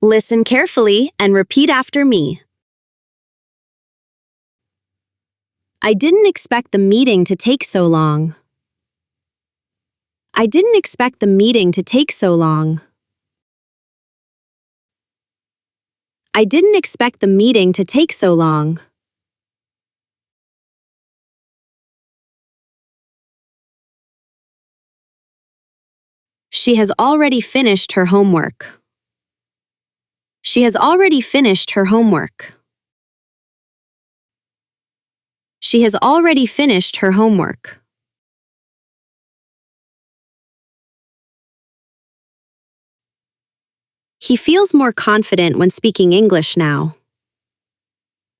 Listen carefully and repeat after me. I didn't expect the meeting to take so long. I didn't expect the meeting to take so long. I didn't expect the meeting to take so long. She has already finished her homework. She has already finished her homework. She has already finished her homework. He feels more confident when speaking English now.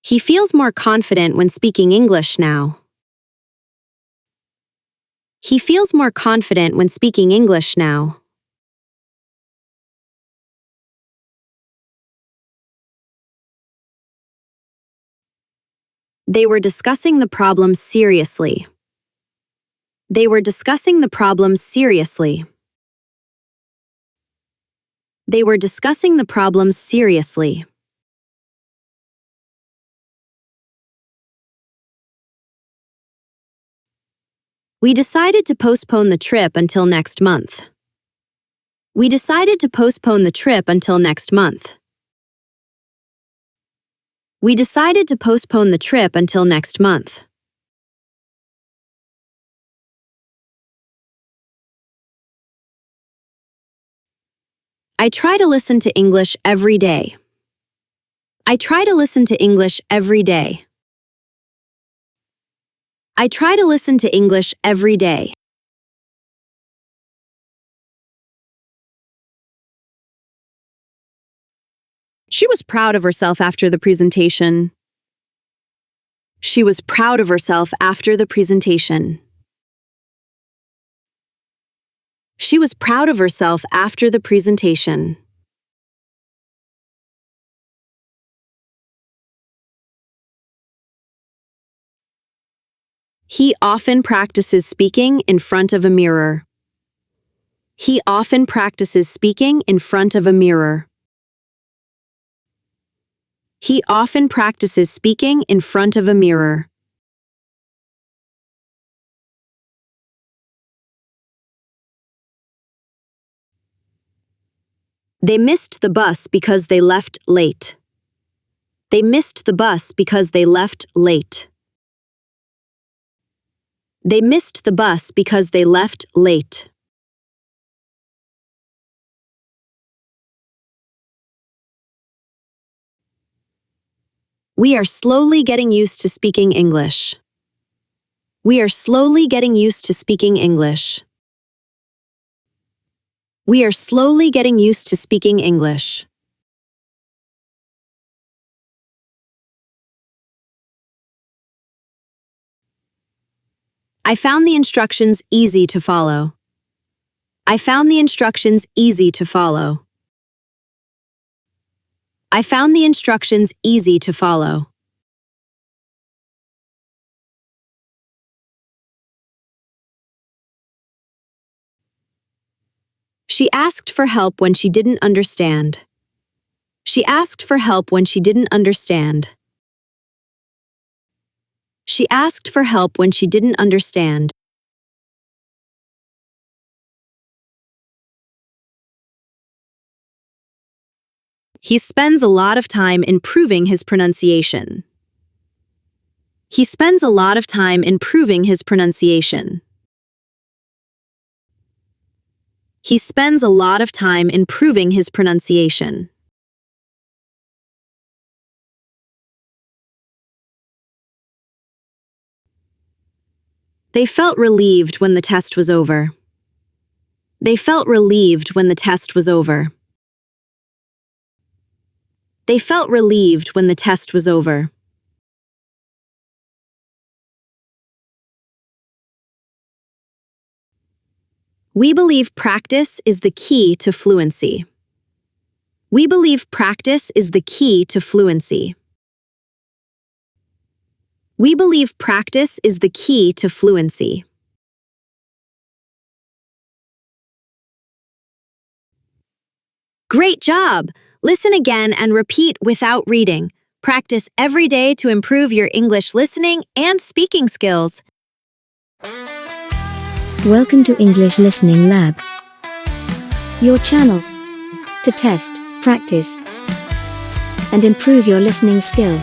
He feels more confident when speaking English now. He feels more confident when speaking English now. They were discussing the problem seriously. They were discussing the problem seriously. They were discussing the problem seriously. We decided to postpone the trip until next month. We decided to postpone the trip until next month. We decided to postpone the trip until next month. I try to listen to English every day. I try to listen to English every day. I try to listen to English every day. She was proud of herself after the presentation. She was proud of herself after the presentation. She was proud of herself after the presentation. He often practices speaking in front of a mirror. He often practices speaking in front of a mirror. He often practices speaking in front of a mirror. They missed the bus because they left late. They missed the bus because they left late. They missed the bus because they left late. We are slowly getting used to speaking English. We are slowly getting used to speaking English. We are slowly getting used to speaking English. I found the instructions easy to follow. I found the instructions easy to follow. I found the instructions easy to follow. She asked for help when she didn't understand. She asked for help when she didn't understand. She asked for help when she didn't understand. He spends a lot of time improving his pronunciation. He spends a lot of time improving his pronunciation. He spends a lot of time improving his pronunciation. They felt relieved when the test was over. They felt relieved when the test was over. They felt relieved when the test was over. We believe practice is the key to fluency. We believe practice is the key to fluency. We believe practice is the key to fluency. Great job! Listen again and repeat without reading. Practice every day to improve your English listening and speaking skills. Welcome to English Listening Lab, your channel to test, practice, and improve your listening skill.